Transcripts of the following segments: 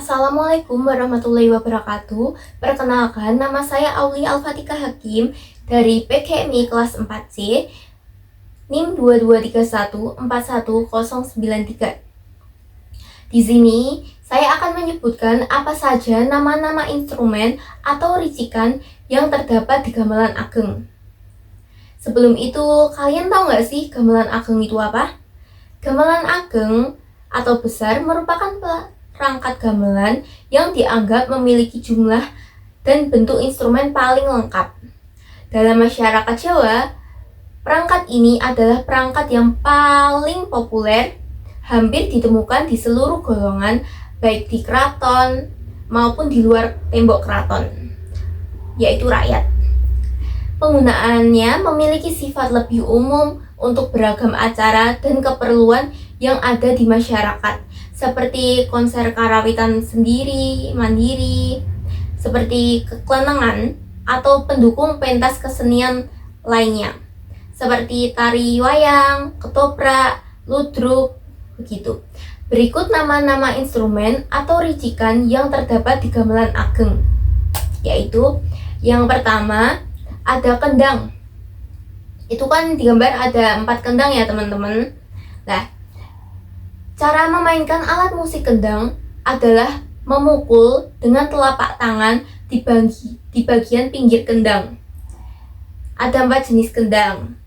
Assalamualaikum warahmatullahi wabarakatuh. Perkenalkan, nama saya Aulia Alfatika Hakim dari PKMI kelas 4C, NIM 2231419093. Di sini, saya akan menyebutkan apa saja nama-nama instrumen atau ricikan yang terdapat di gamelan ageng. Sebelum itu, kalian tahu nggak sih gamelan ageng itu apa? Gamelan ageng atau besar merupakan perangkat gamelan yang dianggap memiliki jumlah dan bentuk instrumen paling lengkap. Dalam masyarakat Jawa, perangkat ini adalah perangkat yang paling populer, hampir ditemukan di seluruh golongan, baik di keraton maupun di luar tembok keraton, yaitu rakyat. Penggunaannya memiliki sifat lebih umum untuk beragam acara dan keperluan yang ada di masyarakat, seperti konser karawitan sendiri, mandiri, seperti kekelenengan atau pendukung pentas kesenian lainnya, seperti tari wayang, ketoprak, ludruk, begitu. Berikut nama-nama instrumen atau ricikan yang terdapat di gamelan ageng, yaitu yang pertama ada kendang. Itu kan di gambar ada 4 kendang ya teman-teman. Nah, cara memainkan alat musik kendang adalah memukul dengan telapak tangan di bagian pinggir kendang. Ada 4 jenis kendang.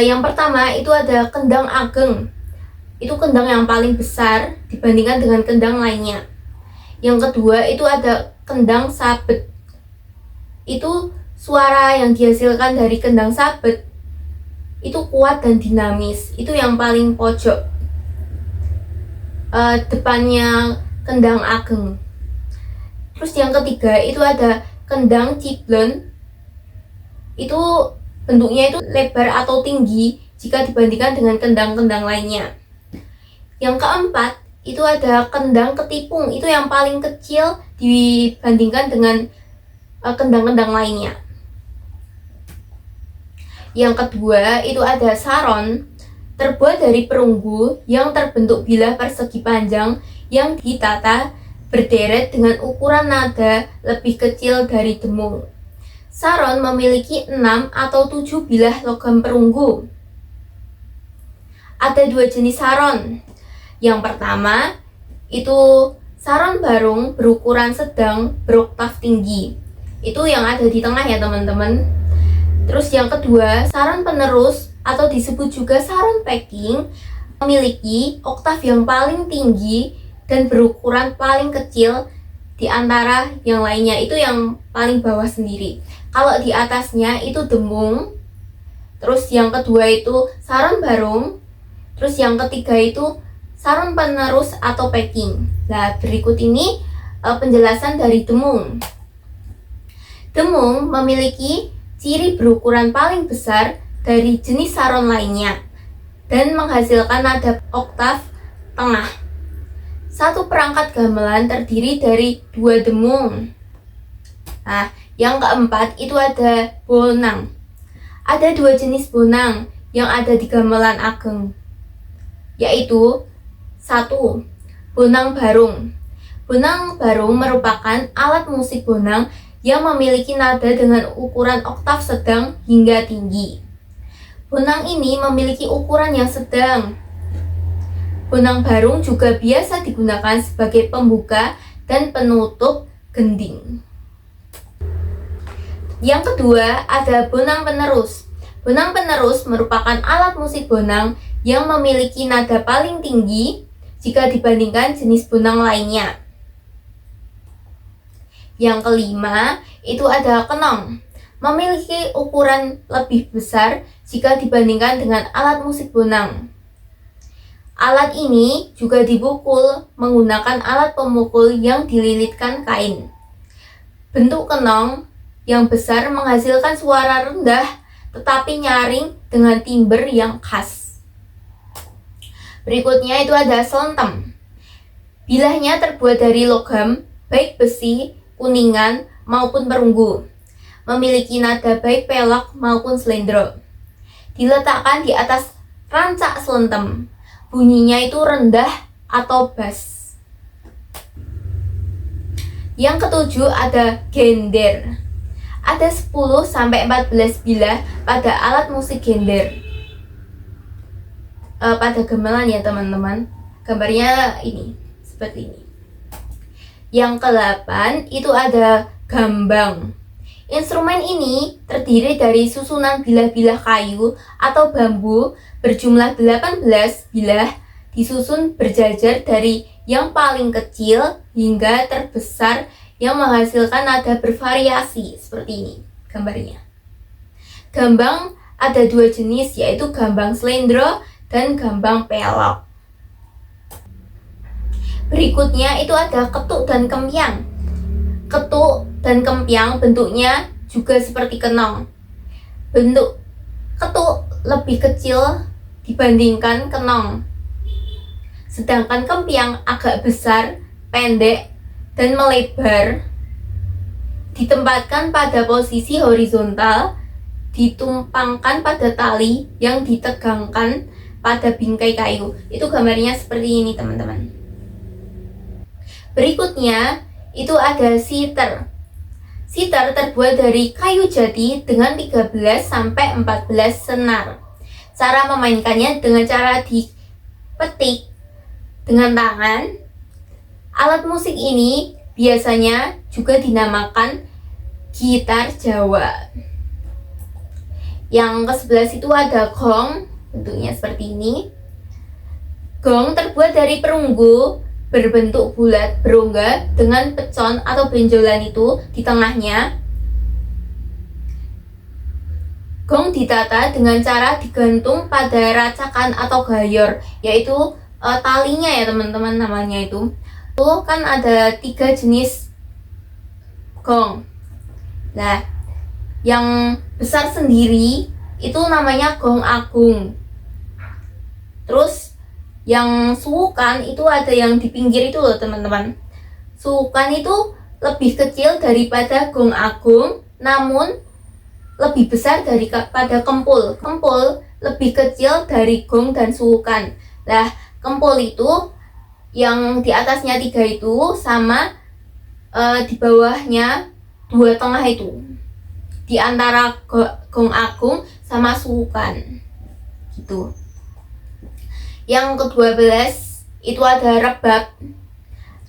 Yang pertama itu ada kendang ageng. Itu kendang yang paling besar dibandingkan dengan kendang lainnya. Yang kedua itu ada kendang sabet. Itu suara yang dihasilkan dari kendang sabet itu kuat dan dinamis. Itu yang paling pojok, depannya kendang ageng. Terus yang ketiga itu ada kendang ciblon. Itu bentuknya itu lebar atau tinggi jika dibandingkan dengan kendang-kendang lainnya. Yang keempat itu ada kendang ketipung. Itu yang paling kecil dibandingkan dengan kendang-kendang lainnya. Yang kedua itu ada saron, terbuat dari perunggu yang terbentuk bilah persegi panjang yang ditata berderet dengan ukuran nada lebih kecil dari demung. Saron memiliki 6 atau 7 bilah logam perunggu. Ada 2 jenis saron. Yang pertama itu saron barung berukuran sedang beroktav tinggi. Itu yang ada di tengah ya teman-teman. Terus yang kedua, saron penerus atau disebut juga saron packing memiliki oktav yang paling tinggi dan berukuran paling kecil di antara yang lainnya. Itu yang paling bawah sendiri. Kalau di atasnya itu demung. Terus yang kedua itu saron barung. Terus yang ketiga itu saron penerus atau packing. Nah, berikut ini penjelasan dari demung. Demung memiliki ciri berukuran paling besar dari jenis saron lainnya dan menghasilkan nada oktav tengah. Satu perangkat gamelan terdiri dari 2 demung. Nah, yang keempat itu ada bonang. Ada 2 jenis bonang yang ada di gamelan ageng, yaitu 1. Bonang barung. Bonang barung merupakan alat musik bonang yang memiliki nada dengan ukuran oktav sedang hingga tinggi. Bonang ini memiliki ukuran yang sedang. Bonang barung juga biasa digunakan sebagai pembuka dan penutup gending. Yang kedua ada bonang penerus. Bonang penerus merupakan alat musik bonang yang memiliki nada paling tinggi jika dibandingkan jenis bonang lainnya. Yang kelima itu ada kenong, memiliki ukuran lebih besar jika dibandingkan dengan alat musik bonang. Alat ini juga dipukul menggunakan alat pemukul yang dililitkan kain. Bentuk kenong yang besar menghasilkan suara rendah tetapi nyaring dengan timbre yang khas. Berikutnya itu ada selentem. Bilahnya terbuat dari logam, baik besi, kuningan, maupun perunggu. Memiliki nada baik pelok maupun slendro. Diletakkan di atas rancak selentem. Bunyinya itu rendah atau bass. Yang ketujuh ada gender. Ada 10 sampai 14 bilah pada alat musik gender. Pada gamelan ya teman-teman. Gambarnya ini, seperti ini. Yang ke-8 itu ada gambang. Instrumen ini terdiri dari susunan bilah-bilah kayu atau bambu berjumlah 18 bilah disusun berjajar dari yang paling kecil hingga terbesar yang menghasilkan nada bervariasi seperti ini gambarnya. Gambang ada 2 jenis, yaitu gambang slendro dan gambang pelok. Berikutnya itu ada ketuk dan kempiang. Ketuk dan kempiang bentuknya juga seperti kenong. Bentuk ketuk lebih kecil dibandingkan kenong, sedangkan kempiang agak besar, pendek, dan melebar. Ditempatkan pada posisi horizontal, ditumpangkan pada tali yang ditegangkan pada bingkai kayu. Itu gambarnya seperti ini teman-teman. Berikutnya itu ada sitar. Sitar terbuat dari kayu jati dengan 13 sampai 14 senar. Cara memainkannya dengan cara dipetik dengan tangan. Alat musik ini biasanya juga dinamakan gitar Jawa. Yang ke-11 itu ada gong, bentuknya seperti ini. Gong terbuat dari perunggu berbentuk bulat berongga dengan pecon atau benjolan itu di tengahnya. Gong ditata dengan cara digantung pada racakan atau gayor, yaitu talinya ya teman-teman namanya itu. Tuh kan ada 3 jenis gong. Nah, yang besar sendiri itu namanya gong agung. Terus yang suukan itu ada yang di pinggir itu loh teman-teman. Suukan itu lebih kecil daripada gong agung, namun lebih besar daripada kempul. Kempul lebih kecil dari gong dan suukan. Nah, kempul itu yang di atasnya 3 itu sama di bawahnya 2 tengah itu. Di antara gong agung sama suukan. Gitu. Yang ke-12 itu ada rebab.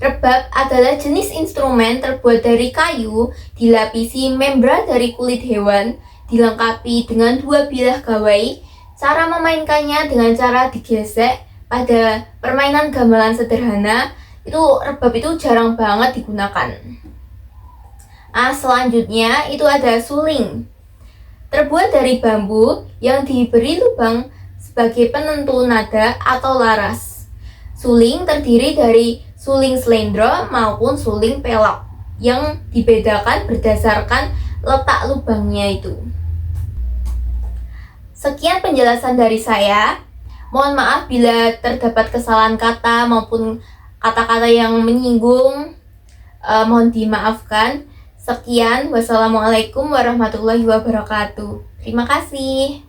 Rebab adalah jenis instrumen terbuat dari kayu, dilapisi membran dari kulit hewan, dilengkapi dengan 2 bilah gawai. Cara memainkannya dengan cara digesek. Pada permainan gamelan sederhana, itu rebab itu jarang banget digunakan. Selanjutnya itu ada suling. Terbuat dari bambu yang diberi lubang sebagai penentu nada atau laras. Suling terdiri dari suling slendro maupun suling pelok yang dibedakan berdasarkan letak lubangnya itu. Sekian penjelasan dari saya. Mohon maaf bila terdapat kesalahan kata maupun kata-kata yang menyinggung. Mohon dimaafkan. Sekian, wassalamualaikum warahmatullahi wabarakatuh. Terima kasih.